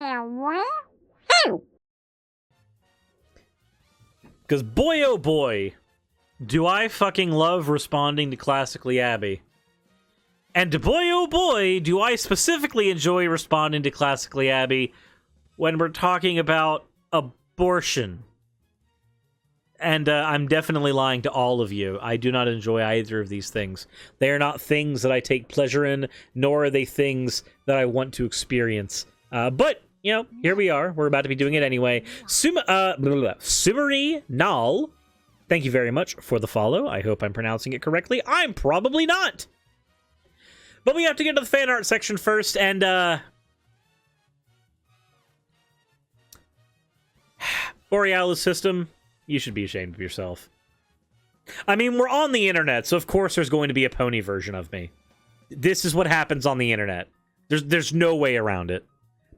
Because boy oh boy, do I fucking love responding to Classically Abby. And boy oh boy, do I specifically enjoy responding to Classically Abby when we're talking about abortion. And I'm definitely lying to all of you. I do not enjoy either of these things. They are not things that I take pleasure in, nor are they things that I want to experience. But, you know, here we are. We're about to be doing it anyway. Sumeri Nal, thank you very much for the follow. I hope I'm pronouncing it correctly. I'm probably not. But we have to get to the fan art section first, and, Borealis system, you should be ashamed of yourself. I mean, we're on the internet, so of course there's going to be a pony version of me. This is what happens on the internet. There's no way around it.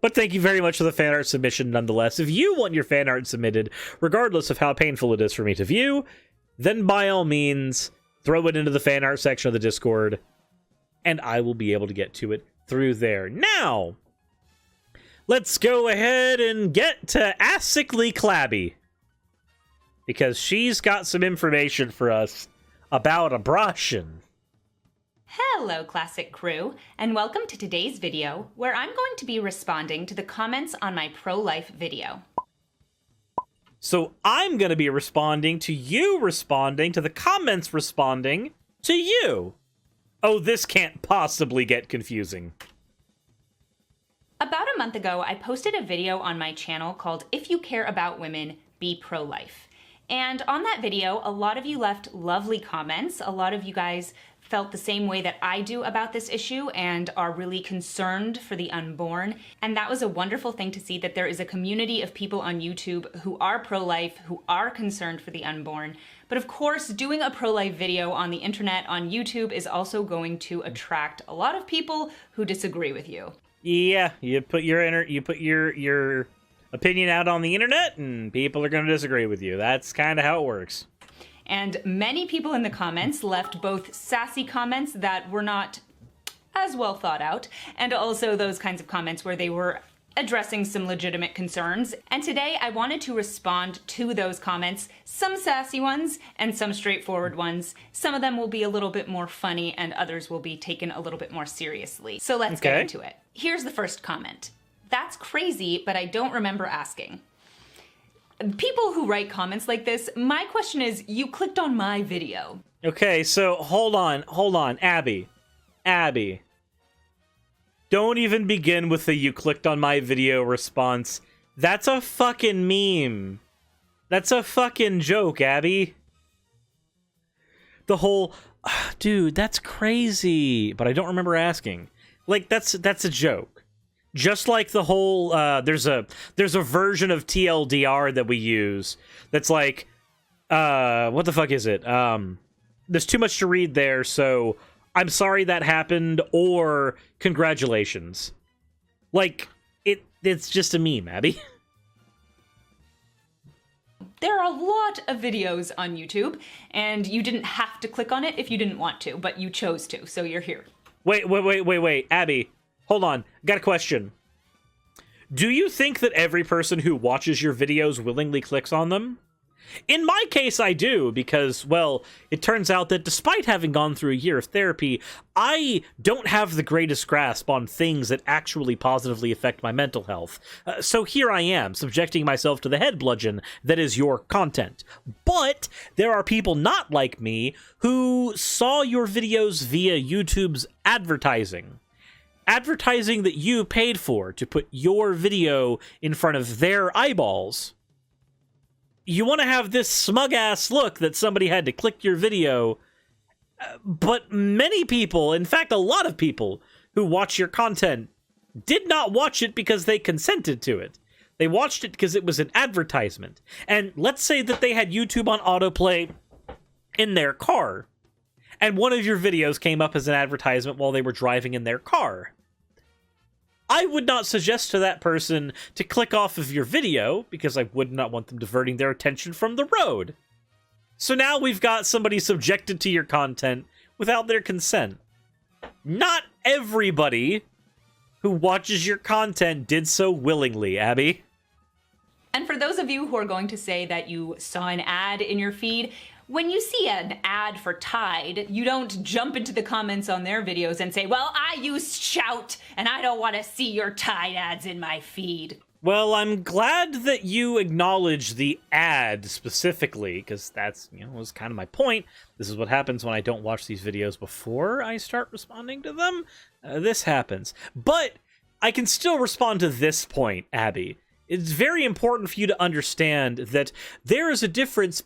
But thank you very much for the fan art submission nonetheless. If you want your fan art submitted, regardless of how painful it is for me to view, then by all means, throw it into the fan art section of the Discord, and I will be able to get to it through there. Now, let's go ahead and get to Asically Clabby, because she's got some information for us about abortion. Hello, Classic Crew, and welcome to today's video, where I'm going to be responding to the comments on my ProLife video. So I'm going to be responding to you responding to the comments responding to you. Oh, this can't possibly get confusing. About a month ago, I posted a video on my channel called If You Care About Women, Be Pro-Life. And on that video, a lot of you left lovely comments. A lot of you guys felt the same way that I do about this issue and are really concerned for the unborn. And that was a wonderful thing to see, that there is a community of people on YouTube who are pro-life, who are concerned for the unborn. But of course, doing a pro-life video on the internet, on YouTube, is also going to attract a lot of people who disagree with you. Yeah, you put your opinion out on the internet, and people are going to disagree with you. That's kind of how it works. And many people in the comments left both sassy comments that were not as well thought out, and also those kinds of comments where they were addressing some legitimate concerns. And today I wanted to respond to those comments, some sassy ones and some straightforward ones. Some of them will be a little bit more funny and others will be taken a little bit more seriously. So let's get into it. Here's the first comment. That's crazy, but I don't remember asking. People who write comments like this, my question is, you clicked on my video. Okay, so hold on, Abby. Don't even begin with the "you clicked on my video" response. That's a fucking meme. That's a fucking joke, Abby. The whole, dude, that's crazy, but I don't remember asking. Like, that's a joke. Just like the whole, there's a version of TLDR that we use that's like, what the fuck is it? There's too much to read there, so I'm sorry that happened, or congratulations. Like, it's just a meme, Abby. There are a lot of videos on YouTube, and you didn't have to click on it if you didn't want to, but you chose to, so you're here. Wait, Abby. Hold on, got a question. Do you think that every person who watches your videos willingly clicks on them? In my case, I do, because, well, it turns out that despite having gone through a year of therapy, I don't have the greatest grasp on things that actually positively affect my mental health. So here I am, subjecting myself to the head bludgeon that is your content. But there are people not like me who saw your videos via YouTube's advertising. Advertising that you paid for to put your video in front of their eyeballs. You want to have this smug-ass look that somebody had to click your video, but many people, in fact a lot of people, who watch your content did not watch it because they consented to it. They watched it because it was an advertisement. And let's say that they had YouTube on autoplay in their car, and one of your videos came up as an advertisement while they were driving in their car. I would not suggest to that person to click off of your video, because I would not want them diverting their attention from the road. So now we've got somebody subjected to your content without their consent. Not everybody who watches your content did so willingly, Abby. And for those of you who are going to say that you saw an ad in your feed, when you see an ad for Tide, you don't jump into the comments on their videos and say, well, I use Shout and I don't want to see your Tide ads in my feed. Well, I'm glad that you acknowledge the ad specifically, because that's, was kind of my point. This is what happens when I don't watch these videos before I start responding to them. This happens. But I can still respond to this point, Abby. It's very important for you to understand that there is a deodorant,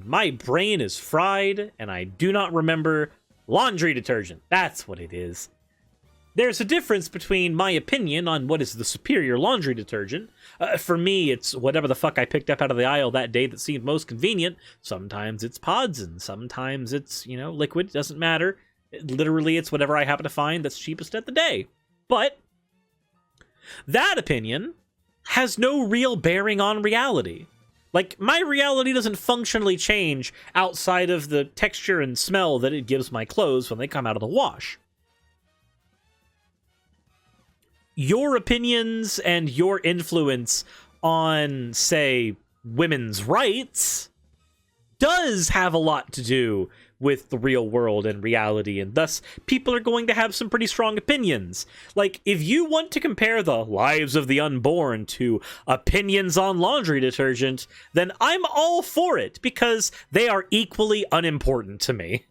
my brain is fried, and I do not remember laundry detergent. That's what it is. There's a difference between my opinion on what is the superior laundry detergent. For me, it's whatever the fuck I picked up out of the aisle that day that seemed most convenient. Sometimes it's pods, and sometimes it's, liquid. It doesn't matter. Literally, it's whatever I happen to find that's cheapest at the day. But that opinion has no real bearing on reality. Like, my reality doesn't functionally change outside of the texture and smell that it gives my clothes when they come out of the wash. Your opinions and your influence on, say, women's rights does have a lot to do with the real world and reality, and thus people are going to have some pretty strong opinions. Like, if you want to compare the lives of the unborn to opinions on laundry detergent, then I'm all for it, because they are equally unimportant to me.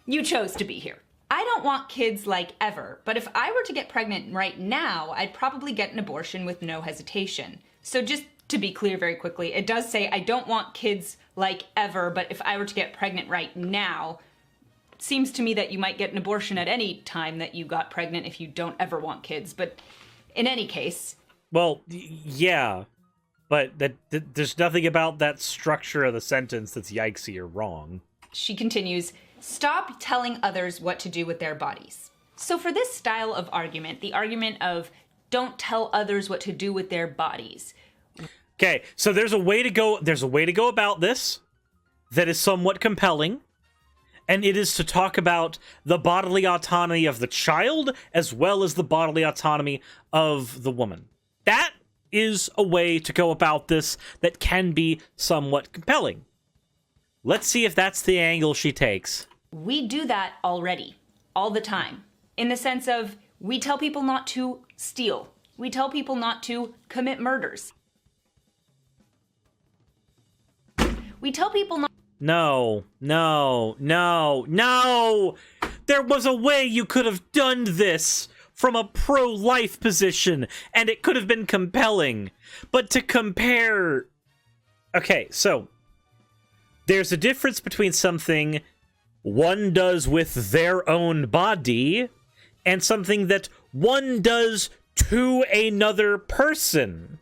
You chose to be here. I don't want kids like ever, but if I were to get pregnant right now, I'd probably get an abortion with no hesitation. So just to be clear very quickly, it does say I don't want kids like ever, but if I were to get pregnant right now, it seems to me that you might get an abortion at any time that you got pregnant if you don't ever want kids. But in any case... Well, yeah, but there's nothing about that structure of the sentence that's yikesy or wrong. She continues, stop telling others what to do with their bodies. So for this style of argument, the argument of don't tell others what to do with their bodies... Okay, so there's a way to go about this that is somewhat compelling, and it is to talk about the bodily autonomy of the child as well as the bodily autonomy of the woman. That is a way to go about this that can be somewhat compelling. Let's see if that's the angle she takes. We do that already, all the time, in the sense of we tell people not to steal. We tell people not to commit murders. We tell people not... No. There was a way you could have done this from a pro-life position, and it could have been compelling. But to compare... Okay, so there's a difference between something one does with their own body and something that one does to another person.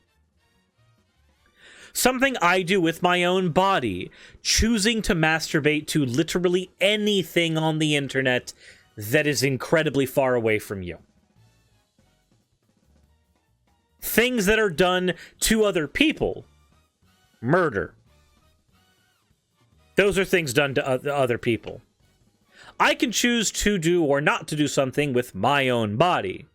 Something I do with my own body, choosing to masturbate to literally anything on the internet that is incredibly far away from you. Things that are done to other people. Murder. Those are things done to other people. I can choose to do or not to do something with my own body.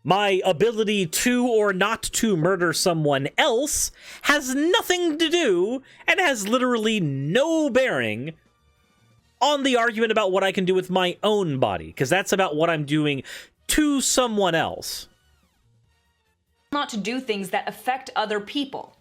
My ability to or not to murder someone else has nothing to do and has literally no bearing on the argument about what I can do with my own body, because that's about what I'm doing to someone else. Not to do things that affect other people.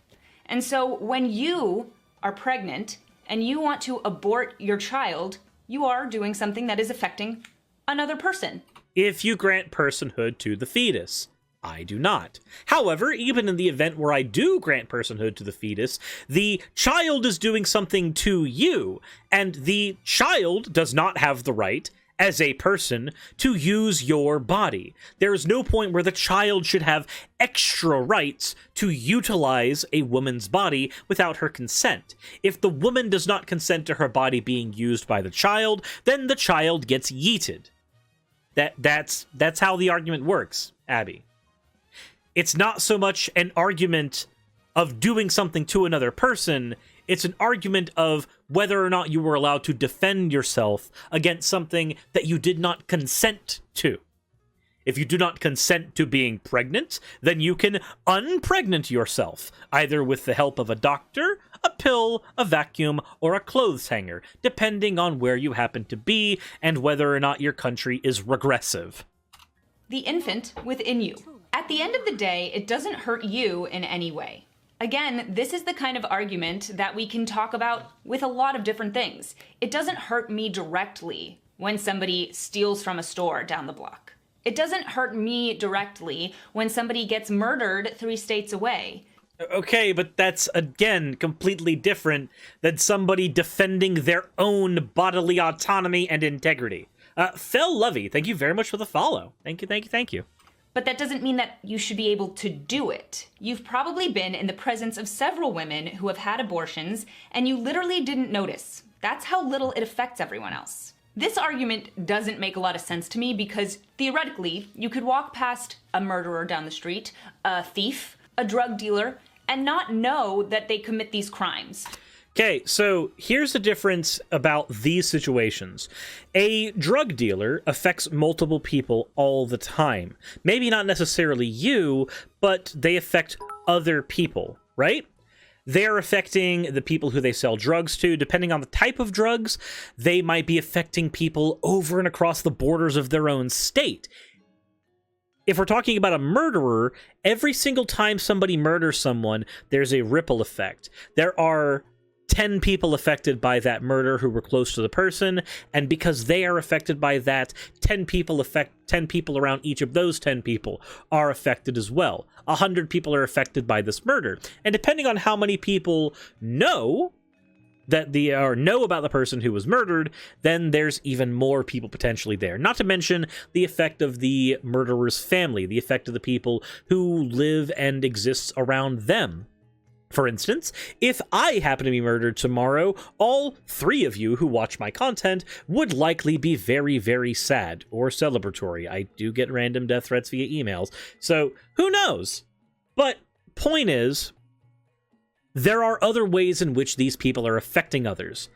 And so when you are pregnant and you want to abort your child, you are doing something that is affecting another person. If you grant personhood to the fetus. I do not. However, even in the event where I do grant personhood to the fetus, the child is doing something to you, and the child does not have the right, as a person, to use your body. There is no point where the child should have extra rights to utilize a woman's body without her consent. If the woman does not consent to her body being used by the child, then the child gets yeeted. That's how the argument works, Abby. It's not so much an argument of doing something to another person. It's an argument of whether or not you were allowed to defend yourself against something that you did not consent to. If you do not consent to being pregnant, then you can unpregnant yourself, either with the help of a doctor, a pill, a vacuum, or a clothes hanger, depending on where you happen to be and whether or not your country is regressive. The infant within you. At the end of the day, it doesn't hurt you in any way. Again, this is the kind of argument that we can talk about with a lot of different things. It doesn't hurt me directly when somebody steals from a store down the block. It doesn't hurt me directly when somebody gets murdered 3 states away. Okay, but that's, again, completely different than somebody defending their own bodily autonomy and integrity. Phil Lovey, thank you very much for the follow. Thank you. But that doesn't mean that you should be able to do it. You've probably been in the presence of several women who have had abortions, and you literally didn't notice. That's how little it affects everyone else. This argument doesn't make a lot of sense to me because, theoretically, you could walk past a murderer down the street, a thief, a drug dealer, and not know that they commit these crimes. Okay, so here's the difference about these situations. A drug dealer affects multiple people all the time. Maybe not necessarily you, but they affect other people, right? They're affecting the people who they sell drugs to. Depending on the type of drugs, they might be affecting people over and across the borders of their own state. If we're talking about a murderer, every single time somebody murders someone, there's a ripple effect. There are 10 people affected by that murder who were close to the person, and because they are affected by that, 10 people around each of those 10 people are affected as well. 100 people are affected by this murder. And depending on how many people know about the person who was murdered, then there's even more people potentially there. Not to mention the effect of the murderer's family, the effect of the people who live and exist around them. For instance, if I happen to be murdered tomorrow, all 3 of you who watch my content would likely be very, very sad or celebratory. I do get random death threats via emails, so who knows? But point is, there are other ways in which these people are affecting others.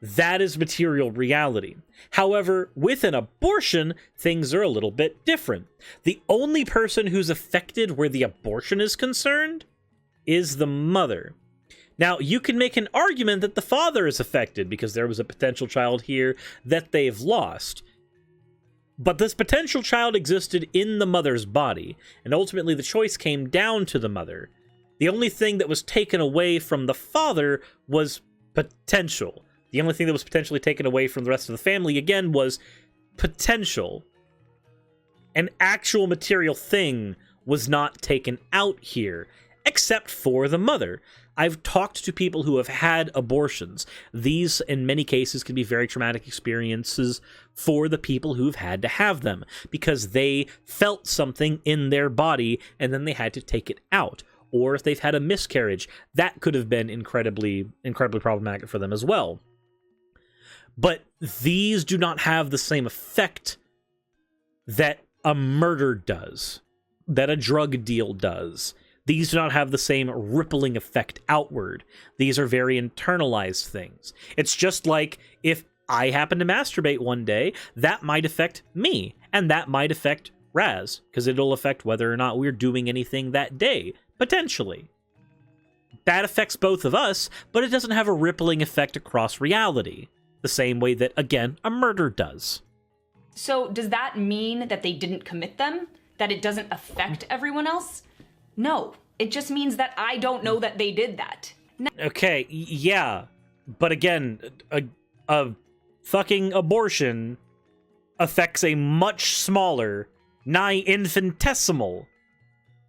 That is material reality. However, with an abortion, things are a little bit different. The only person who's affected where the abortion is concerned is the mother. Now, you can make an argument that the father is affected because there was a potential child here that they've lost. But this potential child existed in the mother's body, and ultimately the choice came down to the mother. The only thing that was taken away from the father was potential. The only thing that was potentially taken away from the rest of the family, again, was potential. An actual material thing was not taken out here, except for the mother. I've talked to people who have had abortions. These, in many cases, can be very traumatic experiences for the people who've had to have them, because they felt something in their body and then they had to take it out. Or if they've had a miscarriage, that could have been incredibly problematic for them as well. But these do not have the same effect that a murder does, that a drug deal does. These do not have the same rippling effect outward. These are very internalized things. It's just like if I happen to masturbate one day, that might affect me, and that might affect Raz, because it'll affect whether or not we're doing anything that day, potentially. That affects both of us, but it doesn't have a rippling effect across reality, the same way that, again, a murder does. So does that mean that they didn't commit them? That it doesn't affect everyone else? No, it just means that I don't know that they did that. Okay, yeah, but again, a fucking abortion affects a much smaller, nigh infinitesimal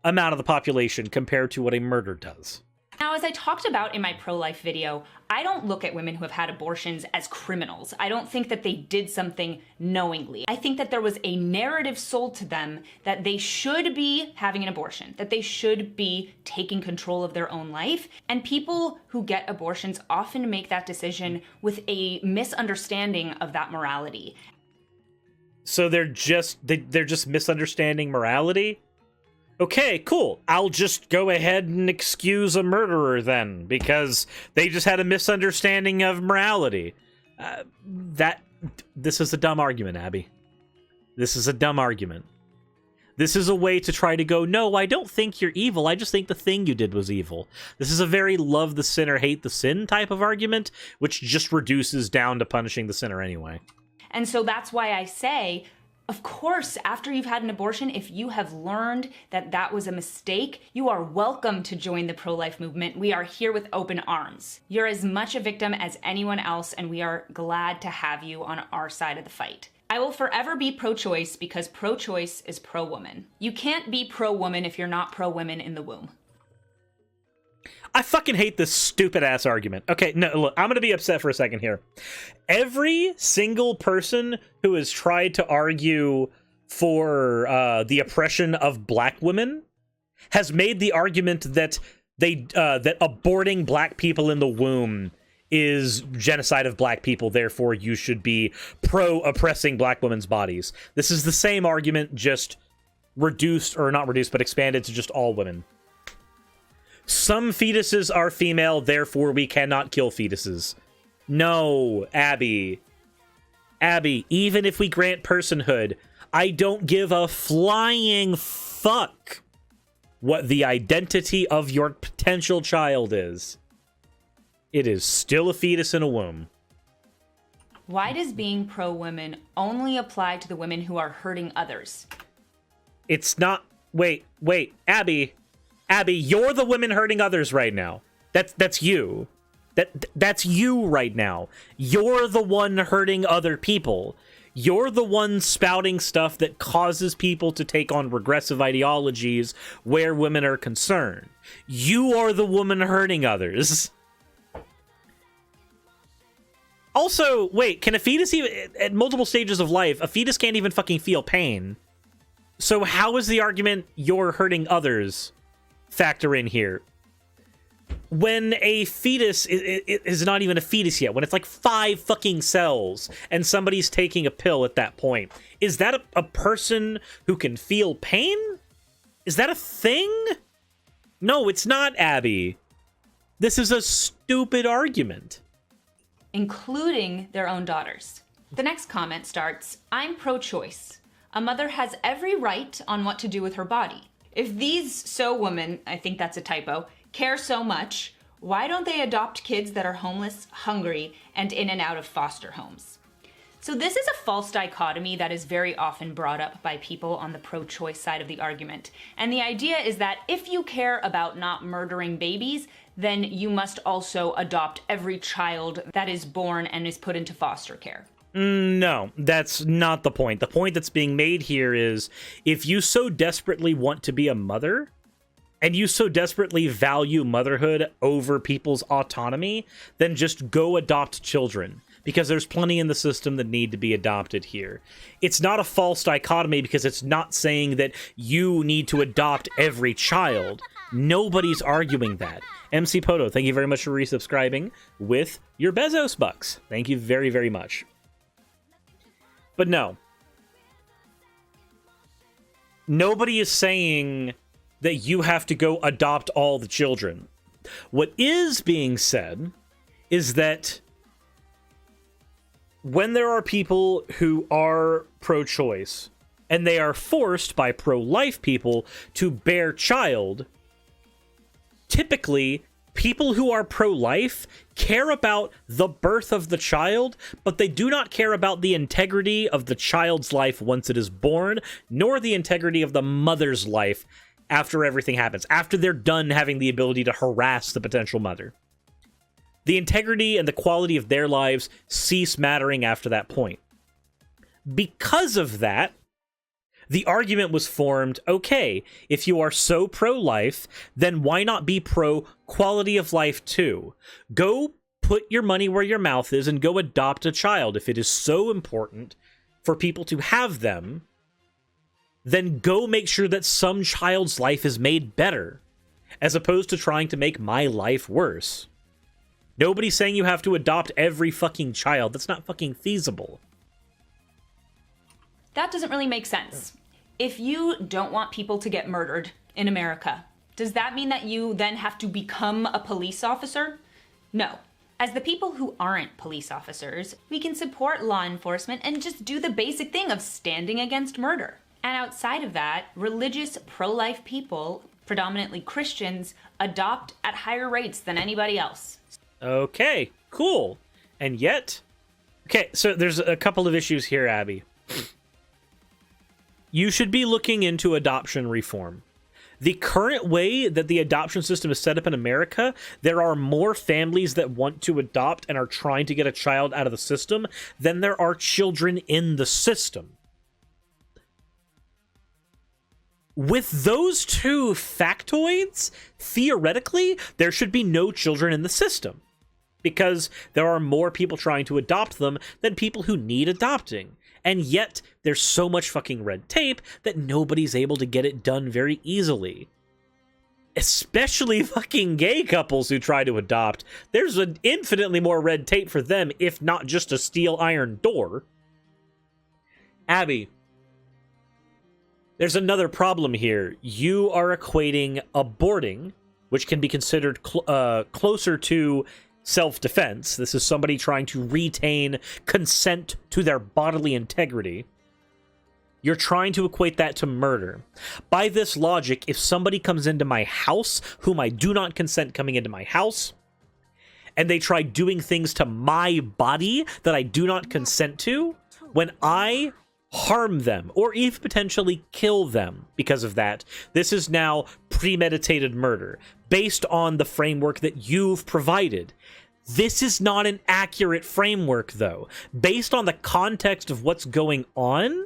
amount of the population compared to what a murder does. Now, as I talked about in my pro-life video, I don't look at women who have had abortions as criminals. I don't think that they did something knowingly. I think that there was a narrative sold to them that they should be having an abortion, that they should be taking control of their own life. And people who get abortions often make that decision with a misunderstanding of that morality. So they're just misunderstanding morality? Okay, cool. I'll just go ahead and excuse a murderer then, because they just had a misunderstanding of morality. This is a dumb argument, Abby. This is a dumb argument. This is a way to try to go, no, I don't think you're evil, I just think the thing you did was evil. This is a very love the sinner, hate the sin type of argument, which just reduces down to punishing the sinner anyway. And so that's why I say, of course, after you've had an abortion, if you have learned that that was a mistake, you are welcome to join the pro-life movement. We are here with open arms. You're as much a victim as anyone else, and we are glad to have you on our side of the fight. I will forever be pro-choice because pro-choice is pro-woman. You can't be pro-woman if you're not pro-women in the womb. I fucking hate this stupid-ass argument. Okay, no, look, I'm gonna be upset for a second here. Every single person who has tried to argue for the oppression of black women has made the argument that that aborting black people in the womb is genocide of black people, therefore you should be pro-oppressing black women's bodies. This is the same argument, just reduced, or not reduced, but expanded to just all women. Some fetuses are female, therefore we cannot kill fetuses. No, Abby. Abby, even if we grant personhood, I don't give a flying fuck what the identity of your potential child is. It is still a fetus in a womb. Why does being pro-women only apply to the women who are hurting others? It's not... Wait, Abby. Abby, you're the woman hurting others right now. That's you. That's you right now. You're the one hurting other people. You're the one spouting stuff that causes people to take on regressive ideologies where women are concerned. You are the woman hurting others. Also, wait, can a fetus even, at multiple stages of life, a fetus can't even fucking feel pain. So how is the argument you're hurting others factor in here? When a fetus is not even a fetus yet, when it's like 5 fucking cells and somebody's taking a pill at that point, is that a person who can feel pain? Is that a thing? No, it's not, Abby. This is a stupid argument. Including their own daughters. The next comment starts, I'm pro-choice. A mother has every right on what to do with her body. If these so women, I think that's a typo, care so much, why don't they adopt kids that are homeless, hungry, and in and out of foster homes? So this is a false dichotomy that is very often brought up by people on the pro-choice side of the argument. And the idea is that if you care about not murdering babies, then you must also adopt every child that is born and is put into foster care. No, that's not the point. The point that's being made here is, if you so desperately want to be a mother, and you so desperately value motherhood over people's autonomy, then just go adopt children. Because there's plenty in the system that need to be adopted here. It's not a false dichotomy because it's not saying that you need to adopt every child. Nobody's arguing that. MC Poto, thank you very much for resubscribing with your Bezos bucks. Thank you very, very much. But no. Nobody is saying that you have to go adopt all the children. What is being said is that when there are people who are pro-choice and they are forced by pro-life people to bear child, typically people who are pro-life care about the birth of the child, but they do not care about the integrity of the child's life once it is born, nor the integrity of the mother's life after everything happens, after they're done having the ability to harass the potential mother. The integrity and the quality of their lives cease mattering after that point. Because of that, the argument was formed, okay, if you are so pro-life, then why not be pro-quality of life too? Go put your money where your mouth is and go adopt a child. If it is so important for people to have them, then go make sure that some child's life is made better, as opposed to trying to make my life worse. Nobody's saying you have to adopt every fucking child. That's not fucking feasible. That doesn't really make sense. If you don't want people to get murdered in America, does that mean that you then have to become a police officer? No. As the people who aren't police officers, we can support law enforcement and just do the basic thing of standing against murder. And outside of that, religious pro-life people, predominantly Christians, adopt at higher rates than anybody else. Okay, cool. And yet... Okay, so there's a couple of issues here, Abby. You should be looking into adoption reform. The current way that the adoption system is set up in America, there are more families that want to adopt and are trying to get a child out of the system than there are children in the system. With those two factoids, theoretically, there should be no children in the system, because there are more people trying to adopt them than people who need adopting. And yet, there's so much fucking red tape that nobody's able to get it done very easily. Especially fucking gay couples who try to adopt. There's an infinitely more red tape for them, if not just a steel iron door. Abby, there's another problem here. You are equating aborting, which can be considered closer to self-defense. This is somebody trying to retain consent to their bodily integrity. You're trying to equate that to murder. By this logic, if somebody comes into my house, whom I do not consent coming into my house, and they try doing things to my body that I do not consent to, when I harm them, or even potentially kill them because of that, this is now premeditated murder, based on the framework that you've provided. This is not an accurate framework, though. Based on the context of what's going on,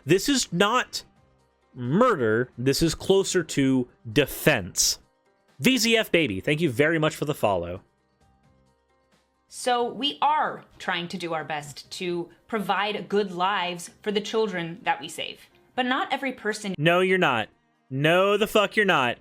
this is not murder. This is closer to defense. VZF Baby, thank you very much for the follow. So we are trying to do our best to provide good lives for the children that we save. But not every person... No, you're not. No, the fuck you're not.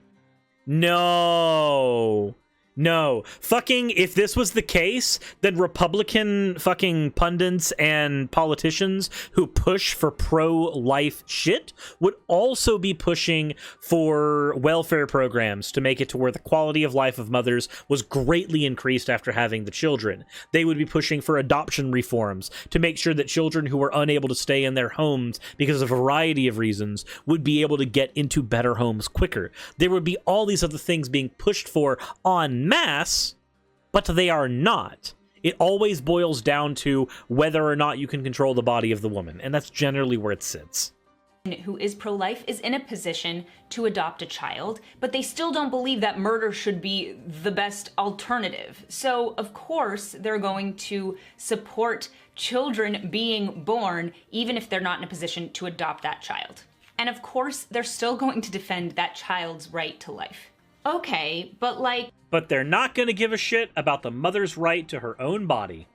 No. No. Fucking, if this was the case, then Republican fucking pundits and politicians who push for pro-life shit would also be pushing for welfare programs to make it to where the quality of life of mothers was greatly increased after having the children. They would be pushing for adoption reforms to make sure that children who are unable to stay in their homes because of a variety of reasons would be able to get into better homes quicker. There would be all these other things being pushed for en masse, but they are not. It always boils down to whether or not you can control the body of the woman, and that's generally where it sits. Who is pro-life is in a position to adopt a child, but they still don't believe that murder should be the best alternative. So, of course, they're going to support children being born, even if they're not in a position to adopt that child. And of course, they're still going to defend that child's right to life. Okay, but like... But they're not going to give a shit about the mother's right to her own body.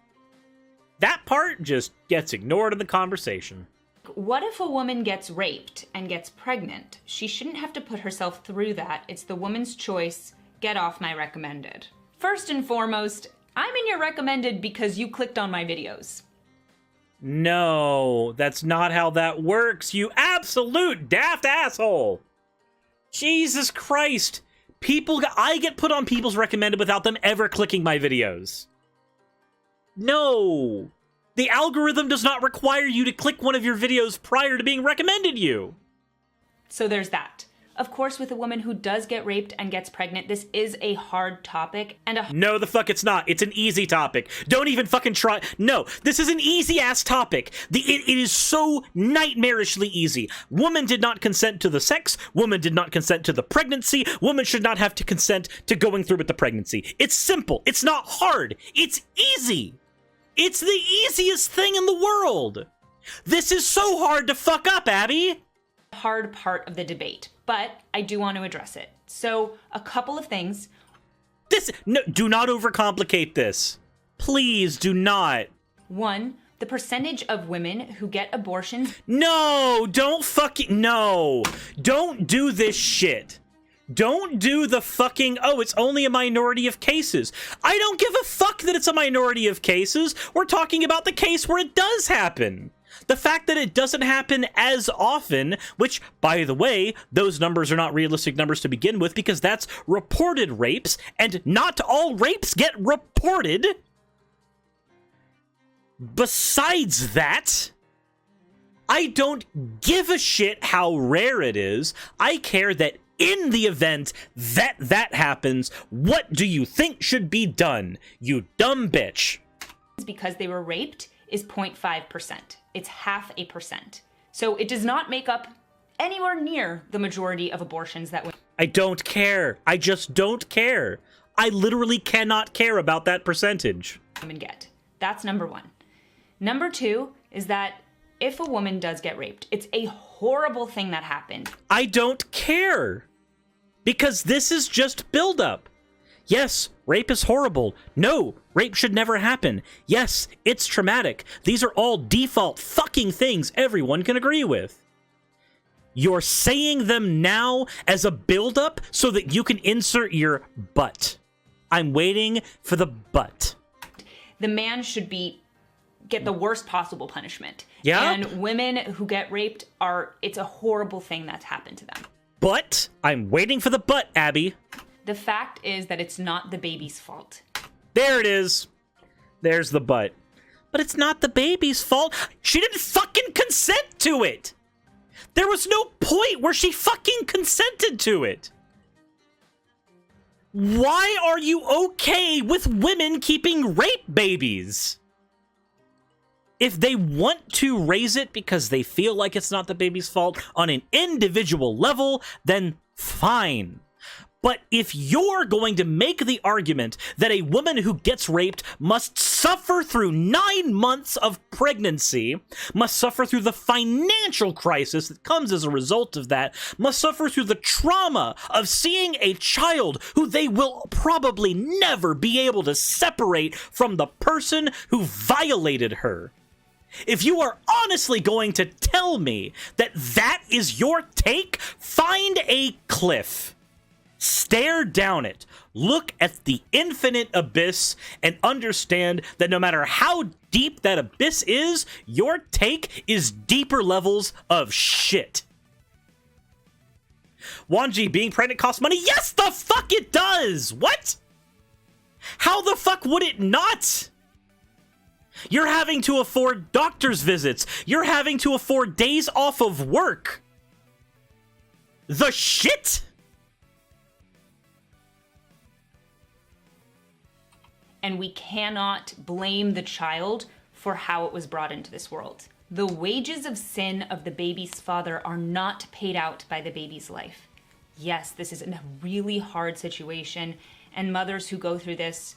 That part just gets ignored in the conversation. What if a woman gets raped and gets pregnant? She shouldn't have to put herself through that. It's the woman's choice. Get off my recommended. First and foremost, I'm in your recommended because you clicked on my videos. No, that's not how that works, you absolute daft asshole! Jesus Christ! I get put on people's recommended without them ever clicking my videos. No! The algorithm does not require you to click one of your videos prior to being recommended you! So there's that. Of course, with a woman who does get raped and gets pregnant, this is a hard topic and a... No, the fuck it's not. It's an easy topic. Don't even fucking try. No, this is an easy-ass topic. It is so nightmarishly easy. Woman did not consent to the sex. Woman did not consent to the pregnancy. Woman should not have to consent to going through with the pregnancy. It's simple. It's not hard. It's easy. It's the easiest thing in the world. This is so hard to fuck up, Abby. Hard part of the debate, but I do want to address it. So, a couple of things. No, do not overcomplicate this. Please do not. One, the percentage of women who get abortions. No, don't do this shit. Don't do the fucking, oh, it's only a minority of cases. I don't give a fuck that it's a minority of cases. We're talking about the case where it does happen. The fact that it doesn't happen as often, which, by the way, those numbers are not realistic numbers to begin with because that's reported rapes, and not all rapes get reported. Besides that, I don't give a shit how rare it is. I care that in the event that that happens, what do you think should be done, you dumb bitch? Because they were raped is 0.5%. It's 0.5%. So it does not make up anywhere near the majority of abortions that women. I don't care. I just don't care. I literally cannot care about that percentage. Women get. That's number one. Number two is that if a woman does get raped, it's a horrible thing that happened. I don't care. Because this is just buildup. Yes, rape is horrible. No, rape should never happen. Yes, it's traumatic. These are all default fucking things everyone can agree with. You're saying them now as a buildup so that you can insert your butt. I'm waiting for the butt. The man should get the worst possible punishment. Yeah. And women who get raped it's a horrible thing that's happened to them. But I'm waiting for the butt, Abby. The fact is that it's not the baby's fault. There it is. There's the butt. But it's not the baby's fault. She didn't fucking consent to it. There was no point where she fucking consented to it. Why are you okay with women keeping rape babies? If they want to raise it because they feel like it's not the baby's fault on an individual level, then fine. But if you're going to make the argument that a woman who gets raped must suffer through 9 months of pregnancy, must suffer through the financial crisis that comes as a result of that, must suffer through the trauma of seeing a child who they will probably never be able to separate from the person who violated her. If you are honestly going to tell me that that is your take, find a cliff. Stare down it. Look at the infinite abyss and understand that no matter how deep that abyss is, your take is deeper levels of shit. Wanji, being pregnant costs money? Yes, the fuck it does! What? How the fuck would it not? You're having to afford doctor's visits. You're having to afford days off of work. The shit? And we cannot blame the child for how it was brought into this world. The wages of sin of the baby's father are not paid out by the baby's life. Yes, this is a really hard situation, and mothers who go through this,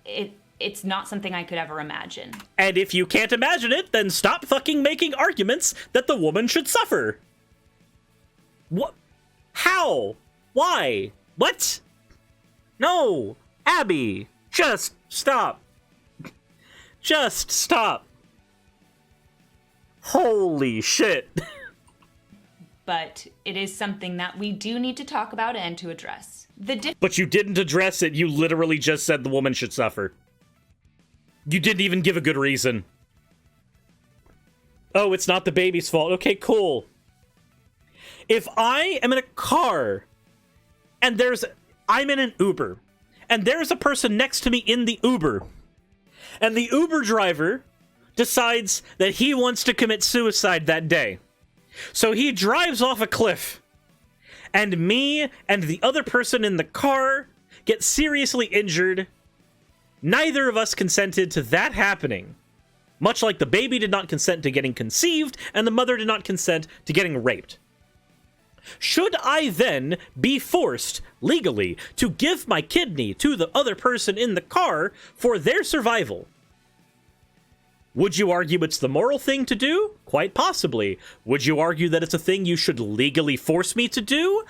it's not something I could ever imagine. And if you can't imagine it, then stop fucking making arguments that the woman should suffer. What? How? Why? What? No, Abby. Just stop. Just stop. Holy shit. But it is something that we do need to talk about and to address. But you didn't address it. You literally just said the woman should suffer. You didn't even give a good reason. Oh, it's not the baby's fault. Okay, cool. If I am in a car and I'm in an Uber and there's a person next to me in the Uber and the Uber driver decides that he wants to commit suicide that day. So he drives off a cliff and me and the other person in the car get seriously injured. Neither of us consented to that happening. Much like the baby did not consent to getting conceived and the mother did not consent to getting raped. Should I then be forced, legally, to give my kidney to the other person in the car for their survival? Would you argue it's the moral thing to do? Quite possibly. Would you argue that it's a thing you should legally force me to do?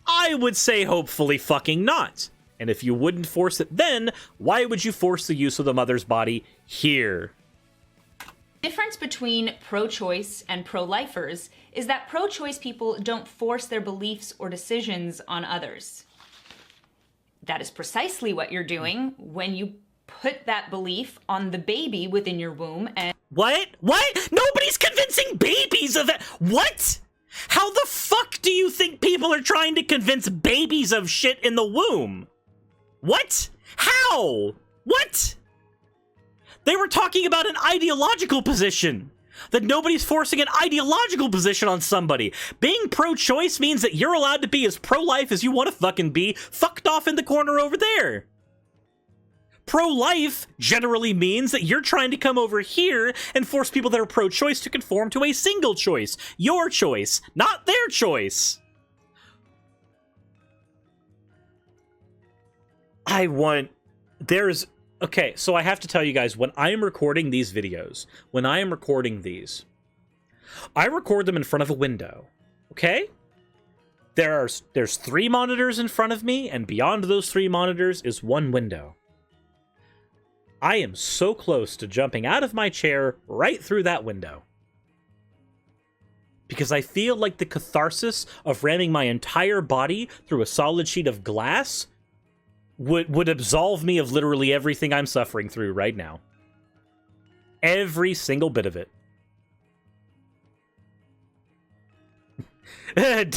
I would say hopefully fucking not. And if you wouldn't force it then, why would you force the use of the mother's body here? The difference between pro-choice and pro-lifers is that pro-choice people don't force their beliefs or decisions on others. That is precisely what you're doing when you put that belief on the baby within your womb and What? What? Nobody's convincing babies of that. What? How the fuck do you think people are trying to convince babies of shit in the womb? What? How? What? They were talking about an ideological position. That nobody's forcing an ideological position on somebody. Being pro-choice means that you're allowed to be as pro-life as you want to fucking be, fucked off in the corner over there. Pro-life generally means that you're trying to come over here and force people that are pro-choice to conform to a single choice. Your choice, not their choice. Okay, so I have to tell you guys, when I am recording these videos, I record them in front of a window, okay? There's 3 monitors in front of me, and beyond those 3 monitors is 1 window. I am so close to jumping out of my chair right through that window. Because I feel like the catharsis of ramming my entire body through a solid sheet of glass would absolve me of literally everything I'm suffering through right now. Every single bit of it.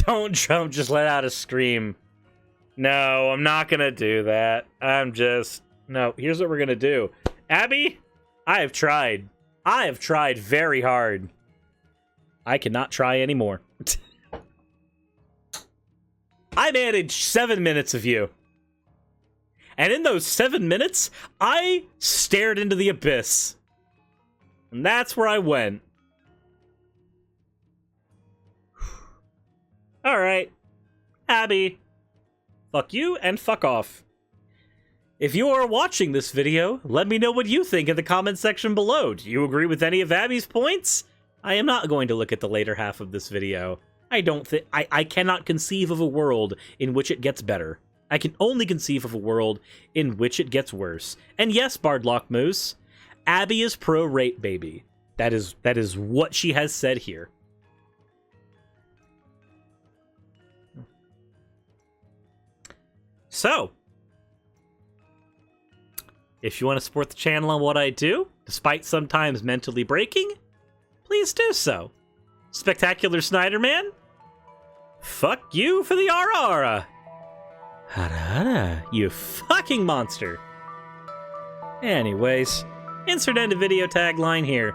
Don't jump, just let out a scream. No, I'm not gonna do that. No, here's what we're gonna do. Abby, I have tried. I have tried very hard. I cannot try anymore. I managed 7 minutes of you. And in those 7 minutes, I stared into the abyss. And that's where I went. Alright. Abby. Fuck you and fuck off. If you are watching this video, let me know what you think in the comment section below. Do you agree with any of Abby's points? I am not going to look at the later half of this video. I cannot conceive of a world in which it gets better. I can only conceive of a world in which it gets worse. And yes, Bardlock Moose, Abby is pro-rape baby. That is what she has said here. So, if you want to support the channel on what I do, despite sometimes mentally breaking, please do so. Spectacular Snyderman, fuck you for the ara. Hara hara, you fucking monster. Anyways, insert end of video tagline here.